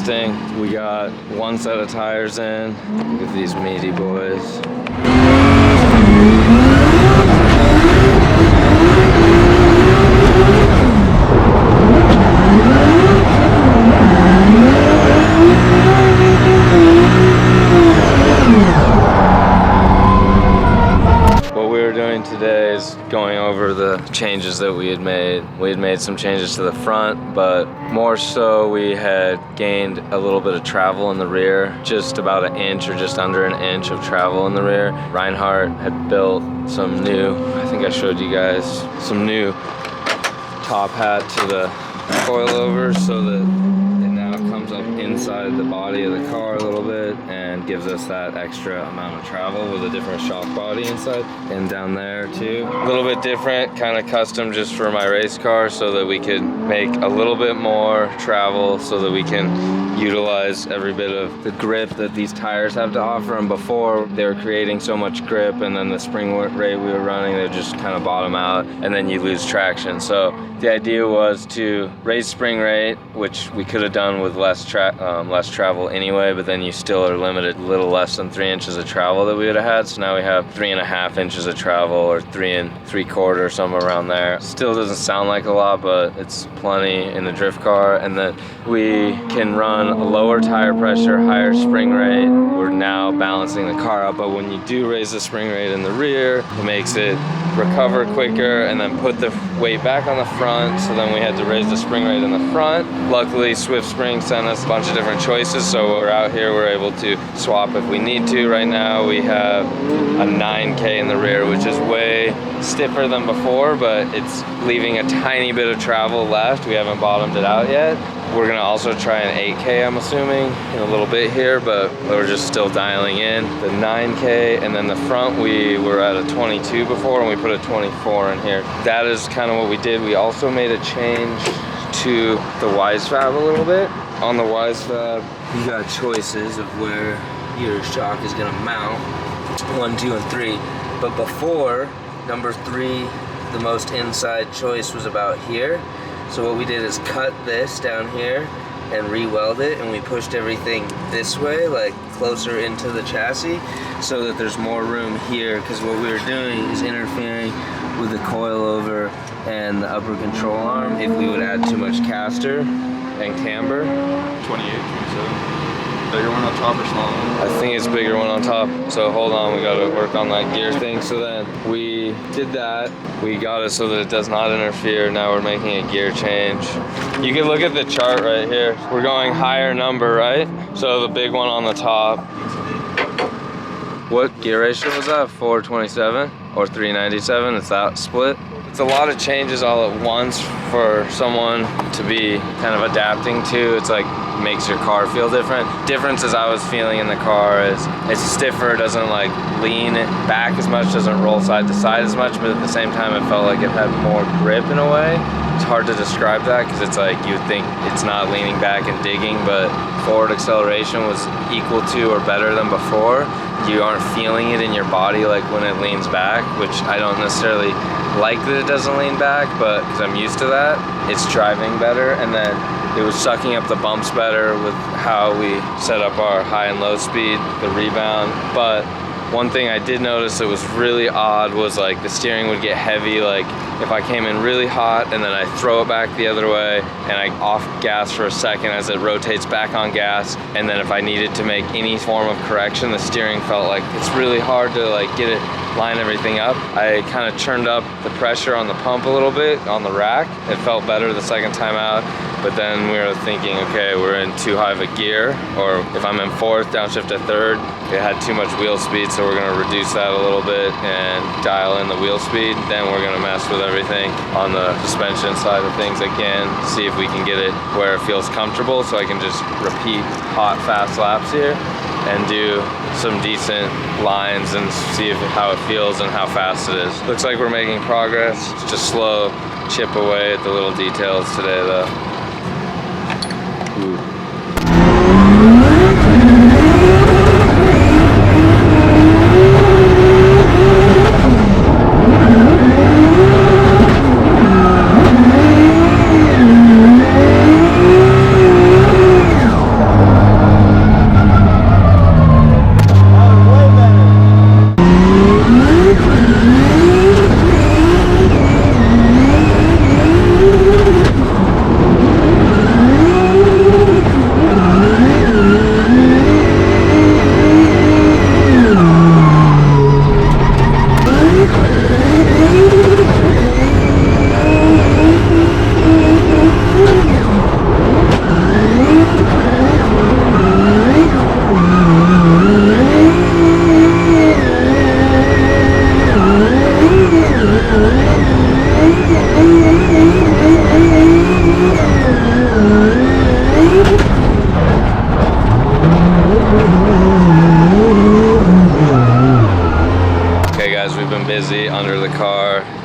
testing. We got one set of tires in. Look at these meaty boys. What we were doing today is going over the changes that we had made. We had made some changes to the front, but more so we had gained a little bit of travel in the rear, just about an inch or just under an inch of travel in the rear. Reinharte had built some new, I think I showed you guys, some new top hat to the coilover so that it now comes up inside the body of the car a little bit and gives us that extra amount of travel with a different shock body inside and down there too. A little bit different, kind of custom just for my race car so that we could make a little bit more travel so that we can utilize every bit of the grip that these tires have to offer. And before, they were creating so much grip, and then the spring rate we were running, they just kind of bottom out and then you lose traction. So the idea was to raise spring rate, which we could have done with less travel anyway, but then you still are limited a little less than 3 inches of travel that we would have had. So now we have 3.5 inches of travel, or 3 3/4, somewhere around there. Still doesn't sound like a lot, but it's plenty in the drift car. And then we can run a lower tire pressure, higher spring rate. We're now balancing the car out, but when you do raise the spring rate in the rear, it makes it recover quicker and then put the weight back on the front. So then we had to raise the spring rate in the front. Luckily, Swift Spring sent us a bunch of different choices, so we're out here, we're able to swap if we need to. Right now we have a 9K in the rear, which is way stiffer than before, but it's leaving a tiny bit of travel left. We haven't bottomed it out yet. We're gonna also try an 8K, I'm assuming, in a little bit here, but we're just still dialing in the 9K. And then the front, we were at a 22 before, and we put a 24 in here. That is kind of what we did. We also made a change to the WiseFab a little bit. On the WiseFab, you got choices of where your shock is gonna mount, 1, 2, and 3. But before, number 3, the most inside choice was about here. So what we did is cut this down here and re-weld it, and we pushed everything this way, like closer into the chassis, so that there's more room here, because what we were doing is interfering with the coilover and the upper control arm if we would add too much caster and camber. 28, 27. Bigger one on top or smaller one? I think it's bigger one on top. So hold on, we gotta work on that gear thing. So then we did that. We got it so that it does not interfere. Now we're making a gear change. You can look at the chart right here. We're going higher number, right? So the big one on the top. What gear ratio was that? 427 or 397? It's that split. It's a lot of changes all at once for someone to be kind of adapting to. It's like makes your car feel different. Differences I was feeling in the car is it's stiffer, doesn't like lean back as much, doesn't roll side to side as much, but at the same time it felt like it had more grip in a way. It's hard to describe that because it's like you would think it's not leaning back and digging, but forward acceleration was equal to or better than before. You aren't feeling it in your body like when it leans back, which I don't necessarily like that it doesn't lean back, but because I'm used to that, it's driving better. And then it was sucking up the bumps better with how we set up our high and low speed, the rebound. But one thing I did notice that was really odd was like the steering would get heavy. Like if I came in really hot and then I throw it back the other way and I off gas for a second as it rotates back on gas, and then if I needed to make any form of correction, the steering felt like it's really hard to like get it, line everything up. I kind of turned up the pressure on the pump a little bit on the rack. It felt better the second time out, but then we were thinking, okay, we're in too high of a gear, or if I'm in fourth, downshift to third, it had too much wheel speed, so we're gonna reduce that a little bit and dial in the wheel speed. Then we're gonna mess with everything on the suspension side of things again, see if we can get it where it feels comfortable, so I can just repeat hot, fast laps here and do some decent lines and see how it feels and how fast it is. Looks like we're making progress. It's just slow chip away at the little details today though. Ooh.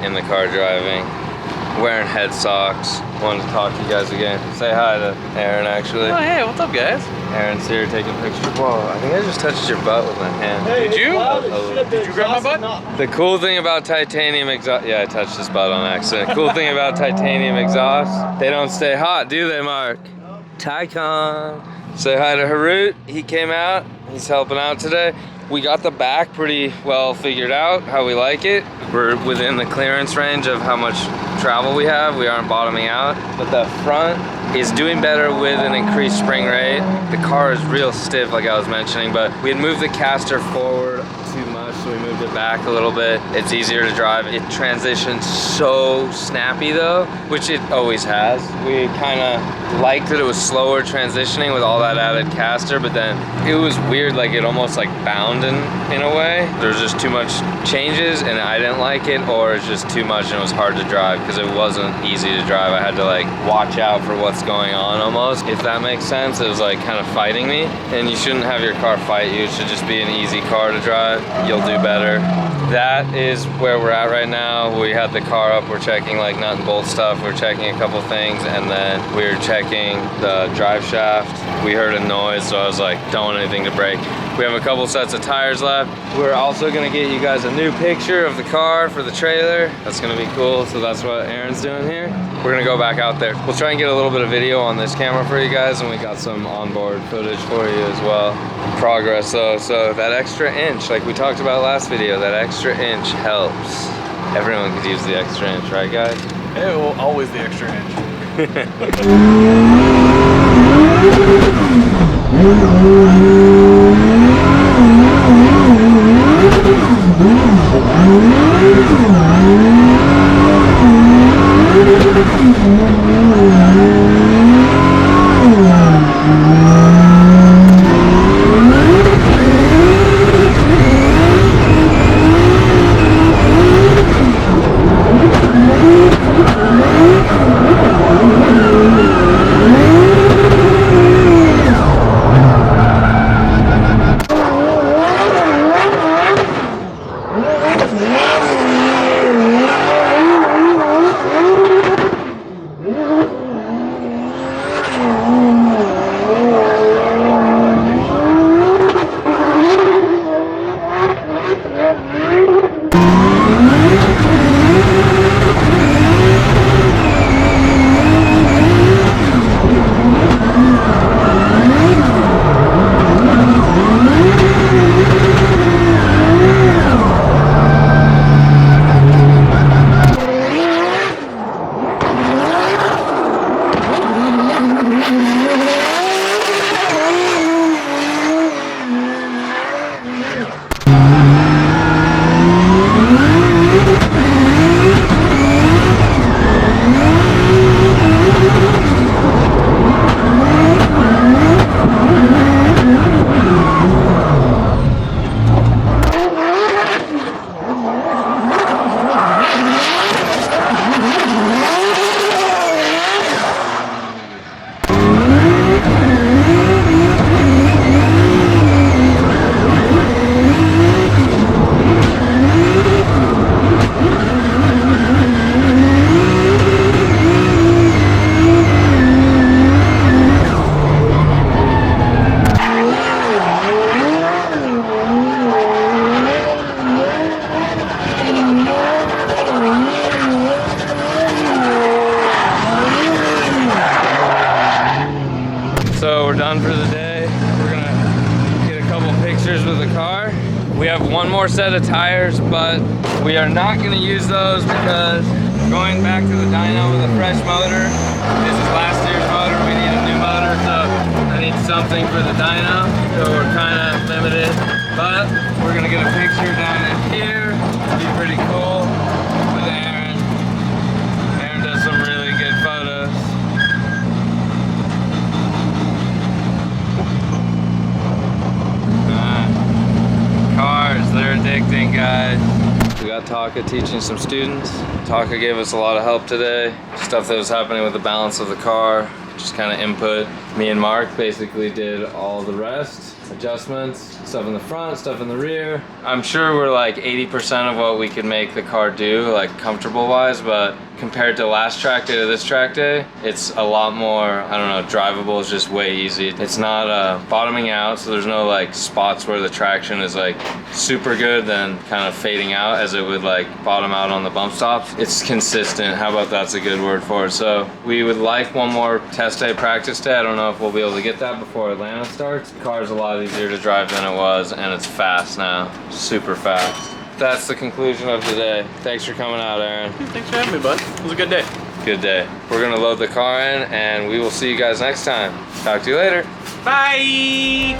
in the car driving, wearing head socks. Wanted to talk to you guys again. Say hi to Aaron, actually. Oh, hey, what's up, guys? Aaron's here taking pictures. Whoa, I think I just touched your butt with my hand. Hey, Did you? Did you grab my butt? The cool thing about titanium exhaust, yeah, I touched his butt on accident. Cool thing about titanium exhaust, they don't stay hot, do they, Mark? Tycon. Say hi to Harut. He came out. He's helping out today. We got the back pretty well figured out, how we like it. We're within the clearance range of how much travel we have. We aren't bottoming out. But the front is doing better with an increased spring rate. The car is real stiff, like I was mentioning, but we had moved the caster forward too much, so we moved it back a little bit. It's easier to drive. It transitions so snappy though, which it always has. We kind of liked that it was slower transitioning with all that added caster, but then it was weird, like it almost like bound in a way. There's just too much changes and I didn't like it, or it's just too much and it was hard to drive because it wasn't easy to drive. I had to like watch out for what's going on almost, if that makes sense. It was like kind of fighting me, and you shouldn't have your car fight you. It should just be an easy car to drive. You'll do better. That is where we're at right now. We had the car up, we're checking like nut and bolt stuff, we're checking a couple things, and then we're checking the drive shaft. We heard a noise, so I was like, don't want anything to break. We have a couple sets of tires left. We're also gonna get you guys a new picture of the car for the trailer. That's gonna be cool, so that's what Aaron's doing here. We're gonna go back out there. We'll try and get a little bit of video on this camera for you guys, and we got some onboard footage for you as well. Progress though, so that extra inch, like we talked about last video, that extra inch helps. Everyone could use the extra inch, right guys? Hey, well, always the extra inch. So we're done for the day. We're gonna get a couple pictures with the car. We have one more set of tires, but we are not gonna use those because going back to the dyno with a fresh motor, this is last year's motor, we need a new motor, so I need something for the dyno, so we're kind of limited. But we're gonna get a picture down in here. It'll be pretty cool with Aaron. Aaron does some really good photos. Cars, they're addicting, guys. We got Taka teaching some students. Taka gave us a lot of help today. Stuff that was happening with the balance of the car, just kind of input. Me and Mark basically did all the rest. Adjustments, stuff in the front, stuff in the rear. I'm sure we're like 80% of what we could make the car do, like comfortable wise, but compared to last track day to this track day, it's a lot more, I don't know, drivable is just way easy. It's not bottoming out, so there's no like spots where the traction is like super good then kind of fading out as it would like bottom out on the bump stops. It's consistent. How about that's a good word for it? So we would like one more test day, practice day. I don't know if we'll be able to get that before Atlanta starts. The car's a lot easier to drive than it was, and it's fast now, super fast. That's the conclusion of today. Thanks for coming out, Aaron. Thanks for having me, bud. It was a good day. Good day. We're gonna load the car in and we will see you guys next time. Talk to you later. Bye!